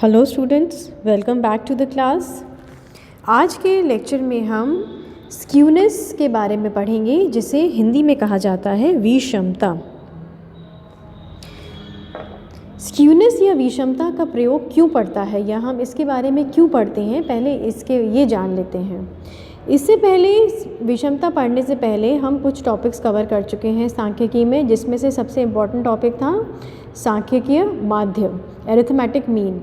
Hello students, welcome back to the class. आज के lecture में हम स्क्यूनेस के बारे में पढ़ेंगे, जिसे हिंदी में कहा जाता है विषमता। स्क्यूनेस या विषमता का प्रयोग क्यों पड़ता है या हम इसके बारे में क्यों पढ़ते हैं, पहले इसके ये जान लेते हैं। इससे पहले विषमता पढ़ने से पहले हम कुछ टॉपिक्स कवर कर चुके हैं सांख्यिकी में, जिसमें से सबसे इम्पॉर्टेंट टॉपिक था सांख्यिकीय माध्य, अरिथमेटिक मीन।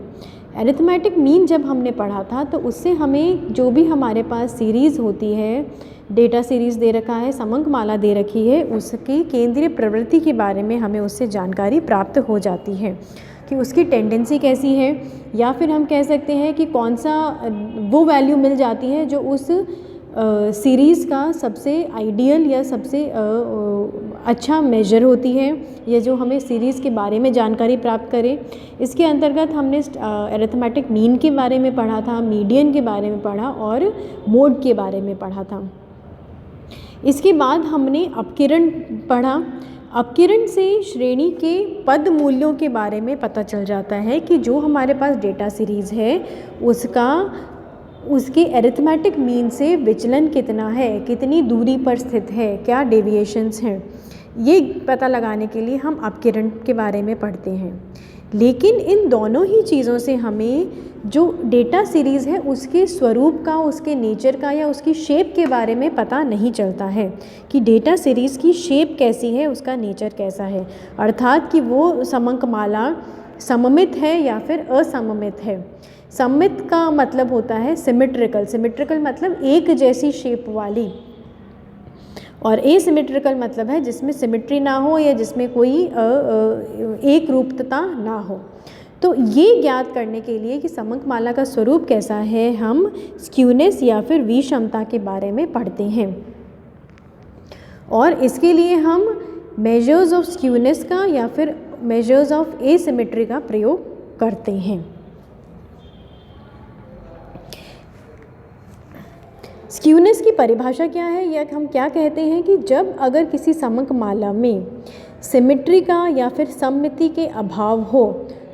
अरिथमेटिक मीन जब हमने पढ़ा था तो उससे हमें जो भी हमारे पास सीरीज़ होती है, डेटा सीरीज़ दे रखा है, समंकमाला दे रखी है, उसकी केंद्रीय प्रवृत्ति के बारे में हमें उससे जानकारी प्राप्त हो जाती है कि उसकी टेंडेंसी कैसी है, या फिर हम कह सकते हैं कि कौन सा वो वैल्यू मिल जाती है जो उस सीरीज़ का सबसे आइडियल या सबसे अच्छा मेजर होती है, या जो हमें सीरीज़ के बारे में जानकारी प्राप्त करे। इसके अंतर्गत हमने अरिथमेटिक मीन के बारे में पढ़ा था, मीडियन के बारे में पढ़ा और मोड के बारे में पढ़ा था। इसके बाद हमने अपकिरण पढ़ा। अपकिरण से श्रेणी के पद मूल्यों के बारे में पता चल जाता है कि जो हमारे पास डेटा सीरीज़ है उसके अरिथमेटिक मीन से विचलन कितना है, कितनी दूरी पर स्थित है, क्या डेविएशंस हैं, ये पता लगाने के लिए हम अपकिरण के बारे में पढ़ते हैं। लेकिन इन दोनों ही चीज़ों से हमें जो डेटा सीरीज़ है उसके स्वरूप का, उसके नेचर का या उसकी शेप के बारे में पता नहीं चलता है कि डेटा सीरीज़ की शेप कैसी है, उसका नेचर कैसा है, अर्थात कि वो समंकमाला सममित है या फिर असममित है। सममित का मतलब होता है सिमेट्रिकल, सिमेट्रिकल मतलब एक जैसी शेप वाली, और एसिमेट्रिकल मतलब है जिसमें सिमेट्री ना हो या जिसमें कोई एक रूपता ना हो। तो ये ज्ञात करने के लिए कि समंकमाला का स्वरूप कैसा है, हम स्क्यूनेस या फिर विषमता के बारे में पढ़ते हैं, और इसके लिए हम मेजर्स ऑफ स्क्यूनेस का या फिर मेजर्स ऑफ एसिमेट्री का प्रयोग करते हैं। स्क्यूनेस की परिभाषा क्या है, या हम क्या कहते हैं कि जब अगर किसी समंकमाला में सिमेट्री का या फिर सममिति के अभाव हो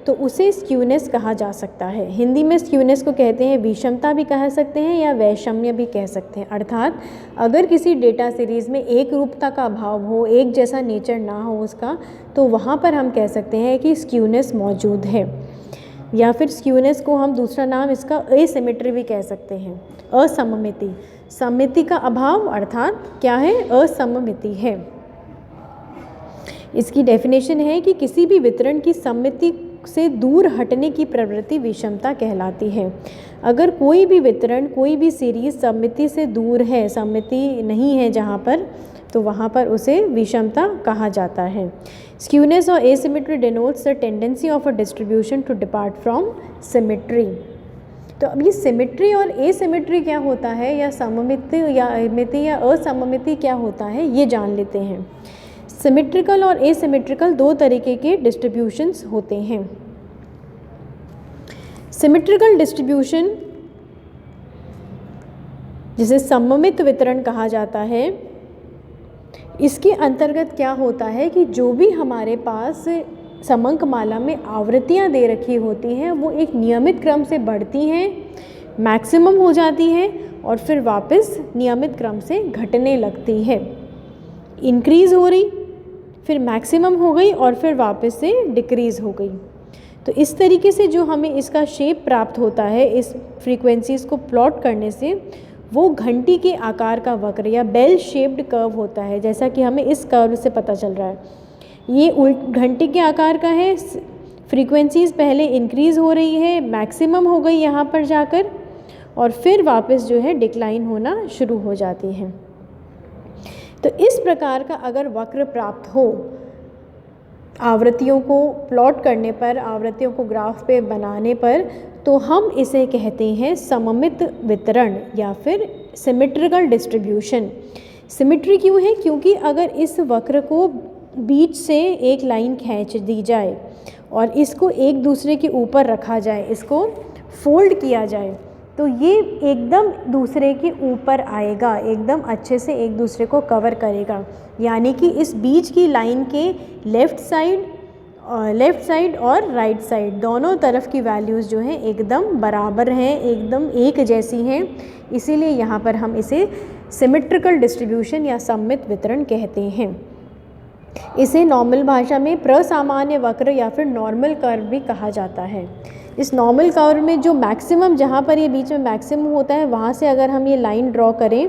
तो उसे स्क्यूनेस कहा जा सकता है। हिंदी में स्क्यूनेस को कहते हैं विषमता भी कह सकते हैं या वैषम्य भी कह सकते हैं, अर्थात अगर किसी डेटा सीरीज़ में एक रूपता का अभाव हो, एक जैसा नेचर ना हो उसका, तो वहाँ पर हम कह सकते हैं कि स्क्यूनेस मौजूद है। या फिर स्क्यूनेस को हम दूसरा नाम इसका एसिमेट्री भी कह सकते हैं, असममिति, सममिति का अभाव अर्थात क्या है, असममिति है। इसकी डेफिनेशन है कि किसी भी वितरण की सममिति से दूर हटने की प्रवृत्ति विषमता कहलाती है। अगर कोई भी वितरण, कोई भी सीरीज सममिति से दूर है, सममिति नहीं है जहाँ पर, तो वहाँ पर उसे विषमता कहा जाता है। स्क्यूनेस और asymmetry denotes the tendency of a distribution to depart from symmetry. तो अब ये सिमेट्री और एसिमेट्री क्या होता है, या सममिति या मिति या असममिति क्या होता है, ये जान लेते हैं। सिमेट्रिकल और एसिमेट्रिकल दो तरीके के डिस्ट्रीब्यूशंस होते हैं। सिमेट्रिकल डिस्ट्रीब्यूशन, जिसे सममित वितरण कहा जाता है, इसके अंतर्गत क्या होता है कि जो भी हमारे पास समंकमाला में आवृत्तियाँ दे रखी होती हैं वो एक नियमित क्रम से बढ़ती हैं, मैक्सिमम हो जाती हैं और फिर वापस नियमित क्रम से घटने लगती है। इंक्रीज़ हो रही, फिर मैक्सिमम हो गई और फिर वापस से डिक्रीज़ हो गई। तो इस तरीके से जो हमें इसका शेप प्राप्त होता है, इस फ्रीक्वेंसीज़ को प्लॉट करने से, वो घंटी के आकार का वक्र या बेल शेप्ड कर्व होता है, जैसा कि हमें इस कर्व से पता चल रहा है। ये घंटी के आकार का है, फ्रीक्वेंसीज़ पहले इंक्रीज़ हो रही है, मैक्सिमम हो गई यहाँ पर जाकर, और फिर वापस जो है डिक्लाइन होना शुरू हो जाती है। तो इस प्रकार का अगर वक्र प्राप्त हो, आवृत्तियों को प्लॉट करने पर, आवृत्तियों को ग्राफ पे बनाने पर, तो हम इसे कहते हैं सममित वितरण या फिर सिमेट्रिकल डिस्ट्रीब्यूशन। सिमेट्री क्यों है? क्योंकि अगर इस वक्र को बीच से एक लाइन खींच दी जाए और इसको एक दूसरे के ऊपर रखा जाए, इसको फोल्ड किया जाए, तो ये एकदम दूसरे के ऊपर आएगा, एकदम अच्छे से एक दूसरे को कवर करेगा। यानी कि इस बीच की लाइन के लेफ़्ट साइड लेफ़्ट साइड और राइट साइड दोनों तरफ की वैल्यूज़ जो हैं एकदम बराबर हैं, एकदम एक जैसी हैं, इसीलिए यहाँ पर हम इसे सिमेट्रिकल डिस्ट्रीब्यूशन या सममित वितरण कहते हैं। इसे नॉर्मल भाषा में प्रसामान्य वक्र या फिर नॉर्मल कर्व भी कहा जाता है। इस नॉर्मल कर्व में जो मैक्सिमम, जहाँ पर ये बीच में मैक्सिमम होता है, वहाँ से अगर हम ये लाइन ड्रॉ करें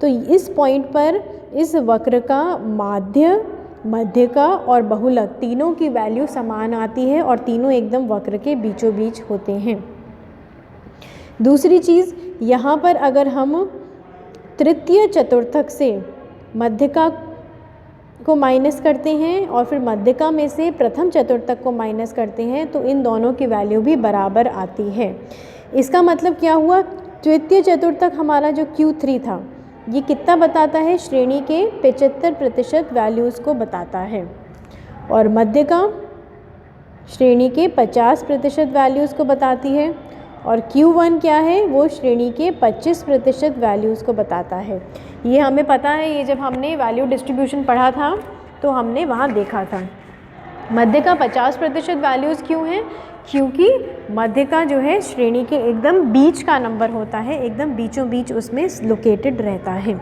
तो इस पॉइंट पर इस वक्र का माध्य, मध्यिका और बहुलक तीनों की वैल्यू समान आती है और तीनों एकदम वक्र के बीचों बीच होते हैं। दूसरी चीज़, यहाँ पर अगर हम तृतीय चतुर्थक से मध्यिका को माइनस करते हैं और फिर मध्यिका में से प्रथम चतुर्थक को माइनस करते हैं तो इन दोनों की वैल्यू भी बराबर आती है। इसका मतलब क्या हुआ, तृतीय चतुर्थक हमारा जो Q3 था ये कितना बताता है, श्रेणी के 75% वैल्यूज़ को बताता है, और मध्यिका श्रेणी के 50% वैल्यूज़ को बताती है, और Q1 क्या है, वो श्रेणी के 25% वैल्यूज़ को बताता है। ये हमें पता है, ये जब हमने वैल्यू डिस्ट्रीब्यूशन पढ़ा था तो हमने वहाँ देखा था। मध्यिका 50% वैल्यूज़ क्यों हैं, क्योंकि मध्यिका जो है श्रेणी के एकदम बीच का नंबर होता है, एकदम बीचों बीच उसमें लोकेटेड रहता है।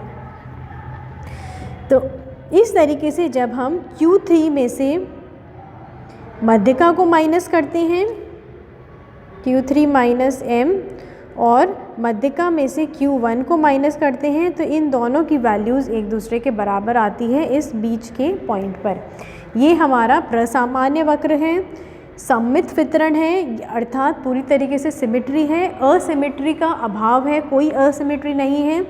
तो इस तरीके से जब हम Q3 में से मध्यिका को माइनस करते हैं, Q3 माइनस m, और मध्यिका में से Q1 को माइनस करते हैं तो इन दोनों की वैल्यूज़ एक दूसरे के बराबर आती है इस बीच के पॉइंट पर। ये हमारा प्रसामान्य वक्र है, सममित वितरण है, अर्थात पूरी तरीके से सिमेट्री है, असिमेट्री का अभाव है, कोई असिमेट्री नहीं है,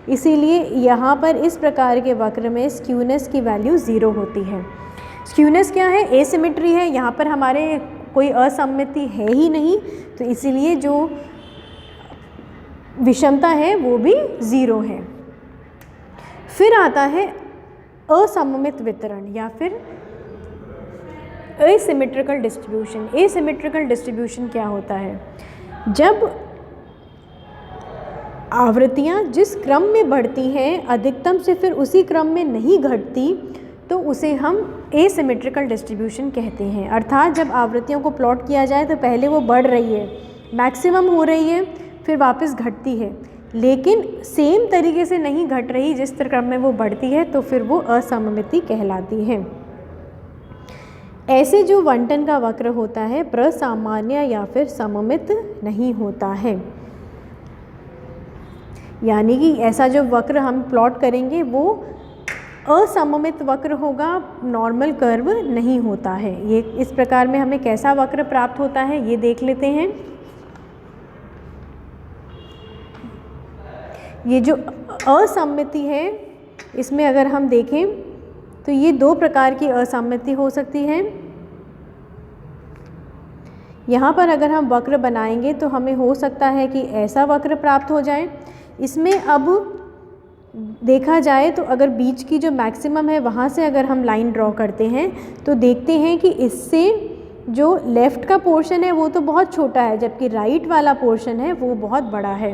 इसीलिए यहाँ पर इस प्रकार के वक्र में स्क्यूनेस की वैल्यू 0 होती है। स्क्यूनेस क्या है, एसिमेट्री है, यहाँ पर हमारे कोई असम्मिति है ही नहीं, तो इसीलिए जो विषमता है वो भी 0 है। फिर आता है असममित वितरण या फिर एसिमेट्रिकल डिस्ट्रीब्यूशन। एसिमेट्रिकल डिस्ट्रीब्यूशन क्या होता है, जब आवृत्तियाँ जिस क्रम में बढ़ती हैं अधिकतम से फिर उसी क्रम में नहीं घटती तो उसे हम एसिमेट्रिकल डिस्ट्रीब्यूशन कहते हैं। अर्थात जब आवृत्तियों को प्लॉट किया जाए तो पहले वो बढ़ रही है, मैक्सिमम हो रही है, फिर वापस घटती है, लेकिन सेम तरीके से नहीं घट रही जिस क्रम में वो बढ़ती है, तो फिर वो असममिति कहलाती है। ऐसे जो बंटन का वक्र होता है प्रसामान्य या फिर सममित नहीं होता है, यानी कि ऐसा जो वक्र हम प्लॉट करेंगे वो असममित वक्र होगा, नॉर्मल कर्व नहीं होता है। ये इस प्रकार में हमें कैसा वक्र प्राप्त होता है ये देख लेते हैं। ये जो असममिति है इसमें अगर हम देखें तो ये 2 प्रकार की असममिति हो सकती है। यहाँ पर अगर हम वक्र बनाएंगे तो हमें हो सकता है कि ऐसा वक्र प्राप्त हो जाए। इसमें अब देखा जाए तो अगर बीच की जो मैक्सिमम है वहाँ से अगर हम लाइन ड्रॉ करते हैं तो देखते हैं कि इससे जो लेफ़्ट का पोर्शन है वो तो बहुत छोटा है, जबकि राइट वाला पोर्शन है वो बहुत बड़ा है,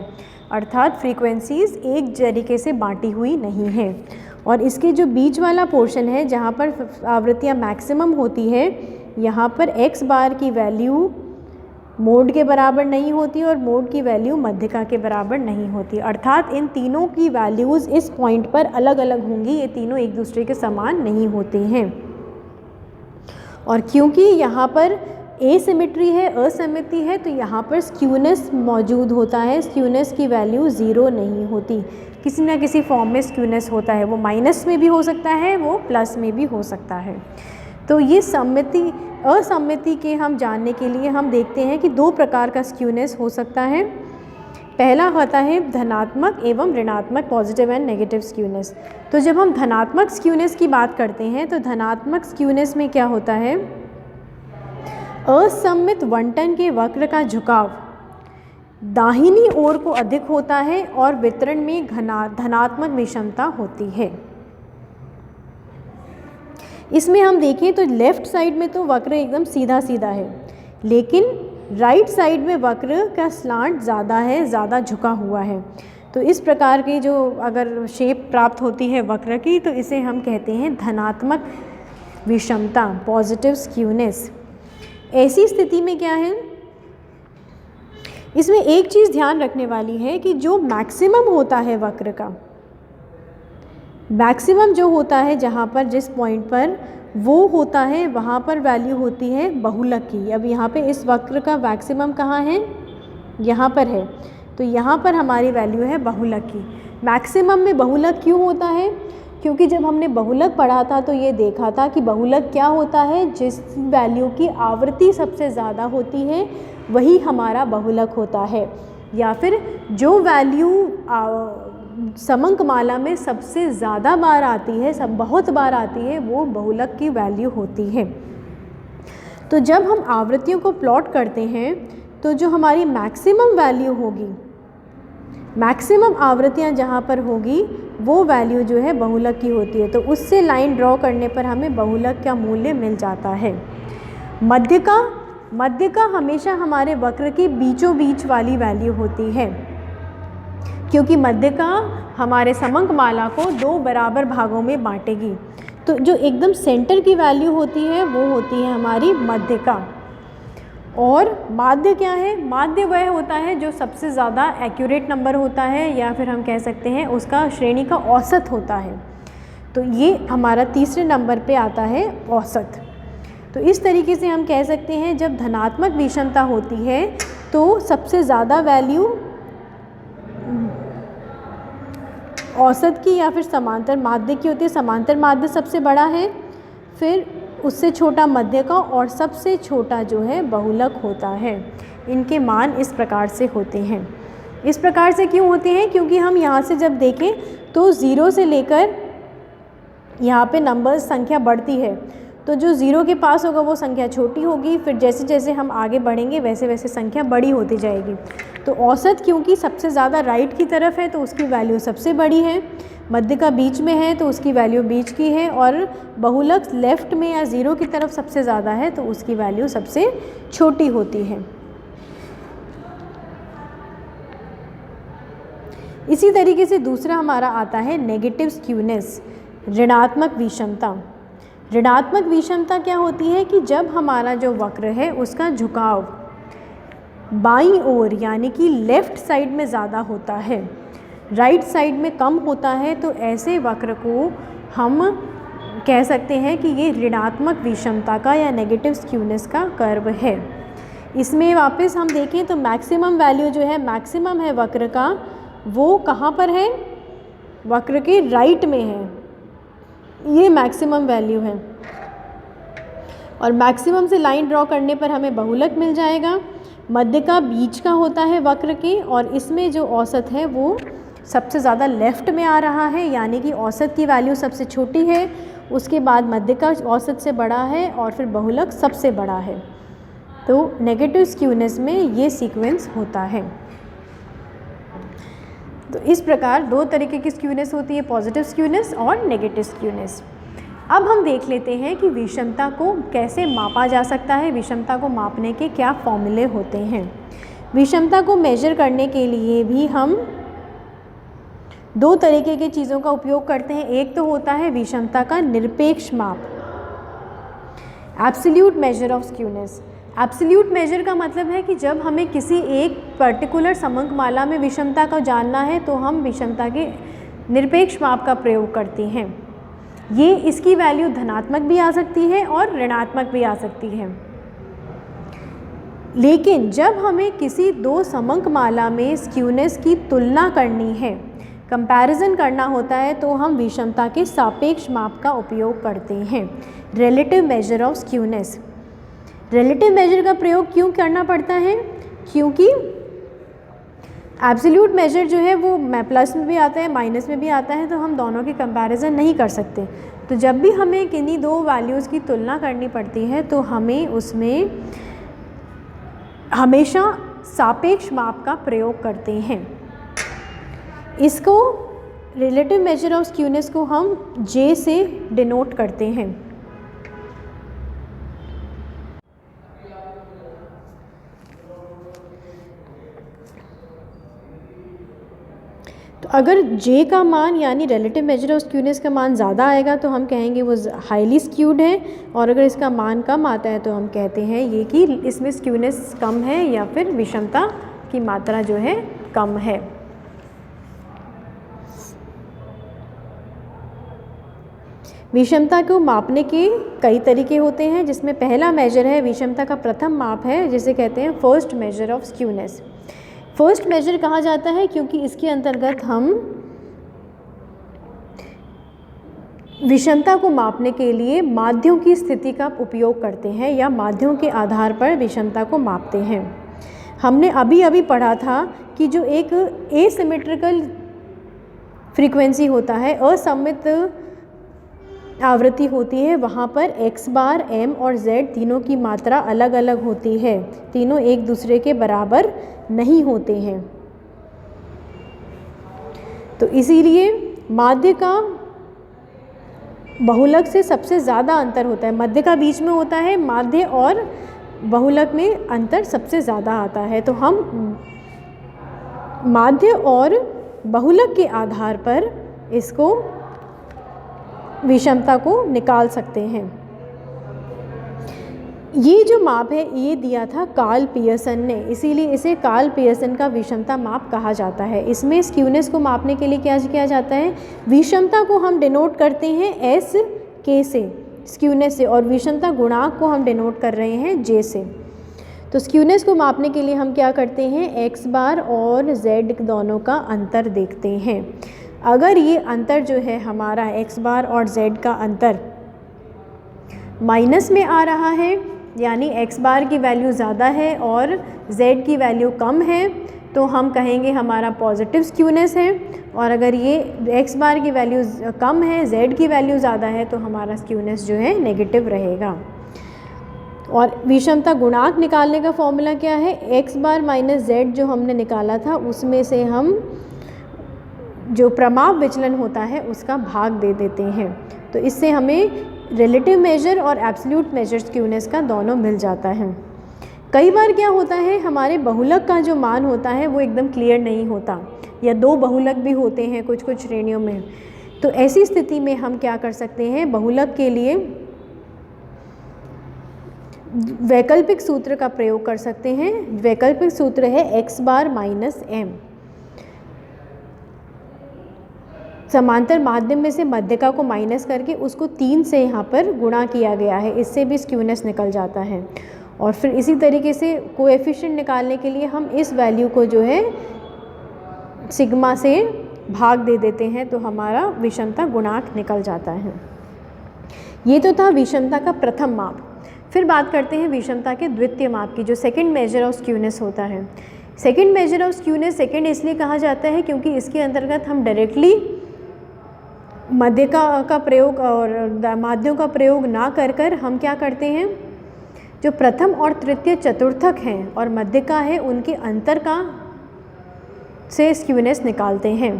अर्थात फ्रीक्वेंसीज़ एक तरीके से बांटी हुई नहीं है। और इसके जो बीच वाला पोर्शन है जहाँ पर आवृत्तियाँ मैक्सिमम होती है, यहाँ पर x बार की वैल्यू मोड के बराबर नहीं होती और मोड की वैल्यू मध्यिका के बराबर नहीं होती, अर्थात इन तीनों की वैल्यूज़ इस पॉइंट पर अलग अलग होंगी, ये तीनों एक दूसरे के समान नहीं होते हैं। और क्योंकि यहाँ पर एसिमेट्री है, असममिति है, तो यहाँ पर स्क्यूनेस मौजूद होता है। स्क्यूनेस की वैल्यू 0 नहीं होती, किसी न किसी फॉर्म में स्क्यूनेस होता है, वो माइनस में भी हो सकता है, वो प्लस में भी हो सकता है। तो ये सममिति असममिति के हम जानने के लिए हम देखते हैं कि 2 प्रकार का स्क्यूनेस हो सकता है। पहला होता है धनात्मक एवं ऋणात्मक, पॉजिटिव एंड नेगेटिव स्क्यूनेस। तो जब हम धनात्मक स्क्यूनेस की बात करते हैं तो धनात्मक स्क्यूनेस में क्या होता है, असममित बंटन के वक्र का झुकाव दाहिनी ओर को अधिक होता है और वितरण में धनात्मक विषमता होती है। इसमें हम देखें तो लेफ़्ट साइड में तो वक्र एकदम सीधा सीधा है, लेकिन राइट साइड में वक्र का स्लांट ज़्यादा है, ज़्यादा झुका हुआ है। तो इस प्रकार की जो अगर शेप प्राप्त होती है वक्र की तो इसे हम कहते हैं धनात्मक विषमता, पॉजिटिव स्क्यूनेस, ऐसी स्थिति में क्या है, इसमें एक चीज़ ध्यान रखने वाली है कि जो मैक्सिमम होता है वक्र का, मैक्सिमम जो होता है जहाँ पर जिस पॉइंट पर वो होता है वहाँ पर वैल्यू होती है बहुलक की। अब यहाँ पे इस वक्र का मैक्सिमम कहाँ है, यहाँ पर है, तो यहाँ पर हमारी वैल्यू है बहुलक की। मैक्सिमम में बहुलक क्यों होता है, क्योंकि जब हमने बहुलक पढ़ा था तो ये देखा था कि बहुलक क्या होता है, जिस वैल्यू की आवृत्ति सबसे ज़्यादा होती है वही हमारा बहुलक होता है, या फिर जो वैल्यू समंकमाला में सबसे ज़्यादा बार आती है, सब बहुत बार आती है, वो बहुलक की वैल्यू होती है। तो जब हम आवृत्तियों को प्लॉट करते हैं तो जो हमारी मैक्सिमम वैल्यू होगी, मैक्सिमम आवृत्तियाँ जहाँ पर होगी वो वैल्यू जो है बहुलक की होती है। तो उससे लाइन ड्रॉ करने पर हमें बहुलक का मूल्य मिल जाता है। मध्यका हमेशा हमारे वक्र के बीचों बीच वाली वैल्यू होती है, क्योंकि मध्यका हमारे समंकमाला को दो बराबर भागों में बांटेगी। तो जो एकदम सेंटर की वैल्यू होती है वो होती है हमारी मध्यका। और माध्य क्या है, माध्य वह होता है जो सबसे ज़्यादा एक्यूरेट नंबर होता है, या फिर हम कह सकते हैं उसका श्रेणी का औसत होता है। तो ये हमारा तीसरे नंबर पे आता है औसत। तो इस तरीके से हम कह सकते हैं जब धनात्मक विषमता होती है तो सबसे ज़्यादा वैल्यू औसत की या फिर समांतर माध्य की होती है। समांतर माध्य सबसे बड़ा है, फिर उससे छोटा मध्य का, और सबसे छोटा जो है बहुलक होता है। इनके मान इस प्रकार से होते हैं। इस प्रकार से क्यों होते हैं, क्योंकि हम यहाँ से जब देखें तो 0 से लेकर यहाँ पे नंबर संख्या बढ़ती है, तो जो 0 के पास होगा वो संख्या छोटी होगी, फिर जैसे जैसे हम आगे बढ़ेंगे वैसे वैसे संख्या बड़ी होती जाएगी। तो औसत क्योंकि सबसे ज़्यादा राइट की तरफ है तो उसकी वैल्यू सबसे बड़ी है, मध्य का बीच में है तो उसकी वैल्यू बीच की है, और बहुलक लेफ़्ट में या 0 की तरफ सबसे ज़्यादा है तो उसकी वैल्यू सबसे छोटी होती है। इसी तरीके से दूसरा हमारा आता है नेगेटिव स्क्यूनेस, ऋणात्मक विषमता। ऋणात्मक विषमता क्या होती है कि जब हमारा जो वक्र है उसका झुकाव बाईं ओर यानी कि लेफ़्ट साइड में ज़्यादा होता है, राइट साइड में कम होता है, तो ऐसे वक्र को हम कह सकते हैं कि ये ऋणात्मक विषमता का या नेगेटिव स्क्यूनेस का कर्व है। इसमें वापस हम देखें तो मैक्सिमम वैल्यू जो है, मैक्सिमम है वक्र का, वो कहाँ पर है, वक्र के राइट में है, ये मैक्सिमम वैल्यू है। और मैक्सिमम से लाइन ड्रॉ करने पर हमें बहुलक मिल जाएगा। मध्य का बीच का होता है वक्र के, और इसमें जो औसत है वो सबसे ज़्यादा लेफ़्ट में आ रहा है, यानी कि औसत की वैल्यू सबसे छोटी है, उसके बाद मध्य का औसत से बड़ा है, और फिर बहुलक सबसे बड़ा है। तो नेगेटिव स्क्यूनेस में ये सीक्वेंस होता है। तो इस प्रकार दो तरीके की स्क्यूनेस होती है, पॉजिटिव स्क्यूनेस और नेगेटिव स्क्यूनेस। अब हम देख लेते हैं कि विषमता को कैसे मापा जा सकता है, विषमता को मापने के क्या फॉर्मूले होते हैं। विषमता को मेजर करने के लिए भी हम दो तरीके की चीज़ों का उपयोग करते हैं। एक तो होता है विषमता का निरपेक्ष माप, absolute major of skewness. Absolute major का मतलब है कि जब हमें किसी एक पर्टिकुलर समंकमाला में विषमता को जानना है तो हम विषमता के निरपेक्ष माप का प्रयोग करते हैं। ये इसकी वैल्यू धनात्मक भी आ सकती है और ऋणात्मक भी आ सकती है। लेकिन जब हमें किसी दो समंकमाला में स्क्यूनेस की तुलना करनी है, कंपैरिजन करना होता है, तो हम विषमता के सापेक्ष माप का उपयोग करते हैं, relative major of skewness. Relative major का प्रयोग क्यों करना पड़ता है, क्योंकि एब्सोल्यूट मेजर जो है वो प्लस में भी आता है माइनस में भी आता है, तो हम दोनों की कंपैरिजन नहीं कर सकते। तो जब भी हमें किन्हीं दो वैल्यूज़ की तुलना करनी पड़ती है तो हमें उसमें हमेशा सापेक्ष माप का प्रयोग करते हैं। इसको रिलेटिव मेजर ऑफ स्क्यूनेस को हम J से डिनोट करते हैं। तो अगर J का मान यानी रिलेटिव मेजर ऑफ स्क्यूनेस का मान ज़्यादा आएगा तो हम कहेंगे वो हाईली स्क्यूड है, और अगर इसका मान कम आता है तो हम कहते हैं ये कि इसमें स्क्यूनेस कम है या फिर विषमता की मात्रा जो है कम है। विषमता को मापने के कई तरीके होते हैं, जिसमें पहला मेजर है विषमता का प्रथम माप है, जिसे कहते हैं first measure of skewness. First measure कहा जाता है क्योंकि इसके अंतर्गत हम विषमता को मापने के लिए माध्यों की स्थिति का उपयोग करते हैं या माध्यों के आधार पर विषमता को मापते हैं। हमने अभी पढ़ा था कि जो एक एसिमेट्रिकल फ्रीक्वेंसी होता है, असममित आवृत्ति होती है, वहाँ पर x बार, m और z तीनों की मात्रा अलग अलग होती है, तीनों एक दूसरे के बराबर नहीं होते हैं। तो इसीलिए माध्य का बहुलक से सबसे ज़्यादा अंतर होता है, मध्य का बीच में होता है, माध्य और बहुलक में अंतर सबसे ज़्यादा आता है। तो हम माध्य और बहुलक के आधार पर इसको विषमता को निकाल सकते हैं। ये जो माप है ये दिया था कार्ल पियर्सन ने, इसीलिए इसे कार्ल पियर्सन का विषमता माप कहा जाता है। इसमें स्क्यूनेस को मापने के लिए क्या किया जाता है, विषमता को हम डिनोट करते हैं एस के से, स्क्यूनेस से, और विषमता गुणांक को हम डिनोट कर रहे हैं जे से। तो स्क्यूनेस को मापने के लिए हम क्या करते हैं, एक्स बार और जेड दोनों का अंतर देखते हैं। अगर ये अंतर जो है हमारा एक्स बार और जेड का अंतर माइनस में आ रहा है, यानी एक्स बार की वैल्यू ज़्यादा है और जेड की वैल्यू कम है, तो हम कहेंगे हमारा पॉजिटिव स्क्यूनेस है। और अगर ये एक्स बार की वैल्यू कम है, जेड की वैल्यू ज़्यादा है, तो हमारा स्क्यूनेस जो है नेगेटिव रहेगा। और विषमता गुणांक निकालने का फॉर्मूला क्या है, एक्स बार माइनस जेड जो हमने निकाला था उसमें से हम जो प्रमाप विचलन होता है उसका भाग दे देते हैं। तो इससे हमें रिलेटिव मेजर और एब्सोल्यूट मेजर स्क्यूनेस का दोनों मिल जाता है। कई बार क्या होता है, हमारे बहुलक का जो मान होता है वो एकदम क्लियर नहीं होता, या दो बहुलक भी होते हैं कुछ कुछ श्रेणियों में। तो ऐसी स्थिति में हम क्या कर सकते हैं, बहुलक के लिए वैकल्पिक सूत्र का प्रयोग कर सकते हैं। वैकल्पिक सूत्र है एक्स बार माइनस एम। समांतर माध्यम में से मध्यिका को माइनस करके उसको 3 से यहाँ पर गुणा किया गया है, इससे भी स्क्यूनेस निकल जाता है। और फिर इसी तरीके से कोएफिशिएंट निकालने के लिए हम इस वैल्यू को जो है सिग्मा से भाग दे देते हैं, तो हमारा विषमता गुणांक निकल जाता है। ये तो था विषमता का प्रथम माप। फिर बात करते हैं विषमता के द्वितीय माप की, जो सेकंड मेजर ऑफ स्क्यूनेस होता है। Second major of skewness second इसलिए कहा जाता है क्योंकि इसके अंतर्गत हम डायरेक्टली मध्यिका का प्रयोग और माध्यों का प्रयोग ना कर हम क्या करते हैं, जो प्रथम और तृतीय चतुर्थक हैं और मध्यिका है उनके अंतर का से स्क्यूनेस निकालते हैं।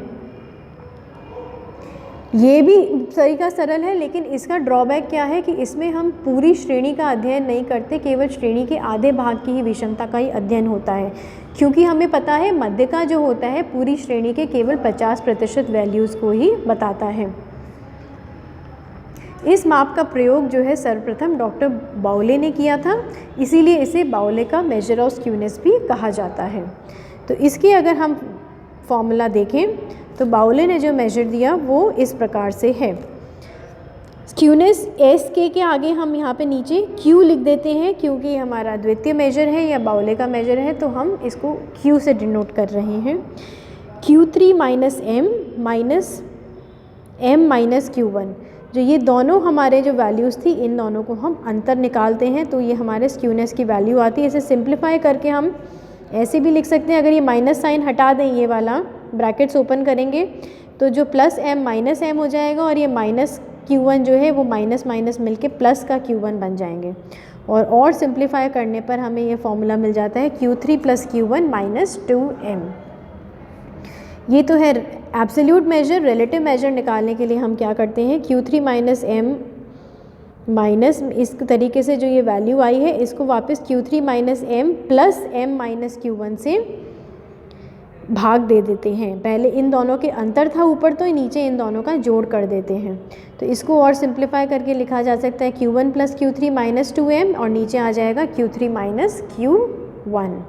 ये भी तरीका सरल है, लेकिन इसका ड्रॉबैक क्या है कि इसमें हम पूरी श्रेणी का अध्ययन नहीं करते, केवल श्रेणी के आधे भाग की ही विषमता का ही अध्ययन होता है। क्योंकि हमें पता है मध्यिका जो होता है पूरी श्रेणी के केवल 50% वैल्यूज़ को ही बताता है। इस माप का प्रयोग जो है सर्वप्रथम डॉक्टर बाउले ने किया था, इसीलिए इसे बाउले का मेजर ऑफ स्क्यूनेस भी कहा जाता है। तो इसके अगर हम फॉर्मूला देखें तो बाउले ने जो मेजर दिया वो इस प्रकार से है। स्क्यूनेस एस के आगे हम यहाँ पे नीचे क्यू लिख देते हैं, क्योंकि हमारा द्वितीय मेजर है या बाउले का मेजर है, तो हम इसको क्यू से डिनोट कर रहे हैं। Q3 minus M minus Q1, जो ये दोनों हमारे जो वैल्यूज़ थी, इन दोनों को हम अंतर निकालते हैं तो ये हमारे स्क्यूनेस की वैल्यू आती है। इसे सिंप्लीफाई करके हम ऐसे भी लिख सकते हैं, अगर ये माइनस साइन हटा दें, ये वाला ब्रैकेट्स ओपन करेंगे तो जो प्लस एम माइनस एम हो जाएगा, और ये माइनस Q1 जो है वो माइनस माइनस मिलके प्लस का Q1 बन जाएंगे। और सिंप्लीफाई करने पर हमें ये फॉर्मूला मिल जाता है Q3 plus Q1 minus 2m। ये तो है एब्सोल्यूट मेजर। रिलेटिव मेजर निकालने के लिए हम क्या करते हैं, Q3 माइनस एम माइनस इस तरीके से जो ये वैल्यू आई है इसको वापस Q3 minus M plus M minus Q1 से भाग दे देते हैं। पहले इन दोनों के अंतर था ऊपर, तो नीचे इन दोनों का जोड़ कर देते हैं। तो इसको और सिंप्लीफाई करके लिखा जा सकता है Q1 + Q3 - 2m, और नीचे आ जाएगा Q3 - Q1।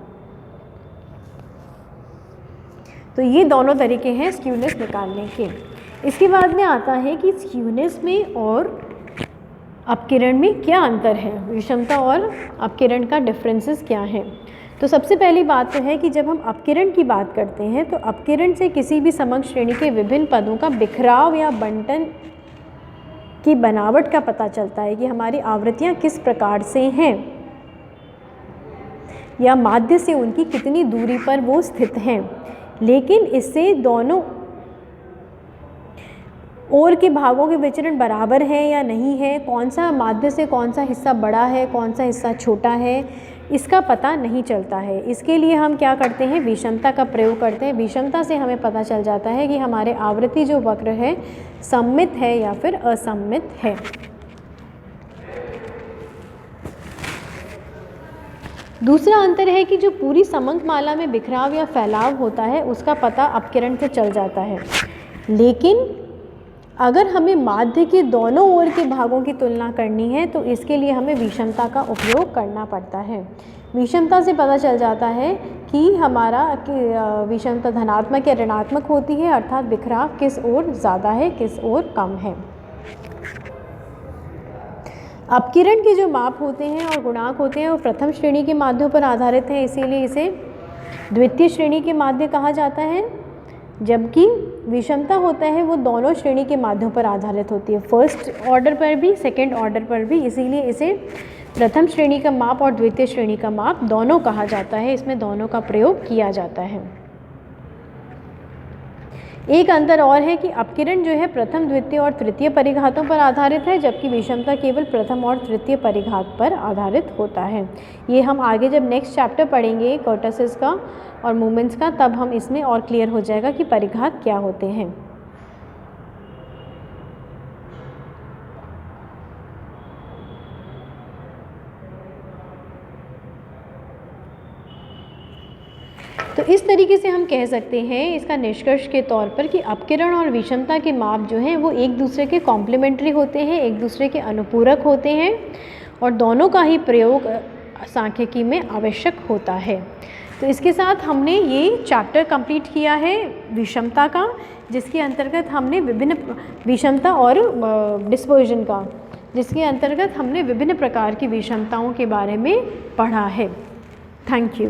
तो ये दोनों तरीके हैं स्क्यूनेस निकालने के। इसके बाद में आता है कि स्क्यूनेस में और अपकिरण में क्या अंतर है, विषमता और अपकिरण का डिफरेंसेस क्या है। तो सबसे पहली बात तो है कि जब हम अपकिरण की बात करते हैं तो अपकिरण से किसी भी समग्र श्रेणी के विभिन्न पदों का बिखराव या बंटन की बनावट का पता चलता है कि हमारी आवृत्तियाँ किस प्रकार से हैं या माध्य से उनकी कितनी दूरी पर वो स्थित हैं। लेकिन इससे दोनों ओर के भागों के विचरण बराबर है या नहीं है, कौन सा माध्य से कौन सा हिस्सा बड़ा है, कौन सा हिस्सा छोटा है, इसका पता नहीं चलता है। इसके लिए हम क्या करते हैं, विषमता का प्रयोग करते हैं। विषमता से हमें पता चल जाता है कि हमारे आवृत्ति जो वक्र है सममित है या फिर असममित है। दूसरा अंतर है कि जो पूरी समंक माला में बिखराव या फैलाव होता है उसका पता अपकिरण से चल जाता है, लेकिन अगर हमें माध्य के दोनों ओर के भागों की तुलना करनी है तो इसके लिए हमें विषमता का उपयोग करना पड़ता है। विषमता से पता चल जाता है कि हमारा विषमता धनात्मक या ऋणात्मक होती है, अर्थात बिखराव किस ओर ज़्यादा है किस ओर कम है। अपकिरण के जो माप होते हैं और गुणांक होते हैं वो प्रथम श्रेणी के माध्यों पर आधारित है, इसीलिए इसे द्वितीय श्रेणी के माध्य कहा जाता है, जबकि विषमता होता है वो दोनों श्रेणी के माध्यों पर आधारित होती है, फर्स्ट ऑर्डर पर भी सेकंड ऑर्डर पर भी, इसीलिए इसे प्रथम श्रेणी का माप और द्वितीय श्रेणी का माप दोनों कहा जाता है। इसमें दोनों का प्रयोग किया जाता है। एक अंतर और है कि अपकिरण जो है प्रथम द्वितीय और तृतीय परिघातों पर आधारित है, जबकि विषमता केवल प्रथम और तृतीय परिघात पर आधारित होता है। ये हम आगे जब नेक्स्ट चैप्टर पढ़ेंगे कर्टसिस का और मूवमेंट्स का, तब हम इसमें और क्लियर हो जाएगा कि परिघात क्या होते हैं। तो इस तरीके से हम कह सकते हैं इसका निष्कर्ष के तौर पर कि अपकिरण और विषमता के माप जो हैं वो एक दूसरे के कॉम्प्लीमेंट्री होते हैं, एक दूसरे के अनुपूरक होते हैं और दोनों का ही प्रयोग सांख्यिकी में आवश्यक होता है। तो इसके साथ हमने ये चैप्टर कंप्लीट किया है विषमता का, जिसके अंतर्गत हमने विभिन्न विषमता और डिस्पर्जन का, जिसके अंतर्गत हमने विभिन्न प्रकार की विषमताओं के बारे में पढ़ा है। Thank you.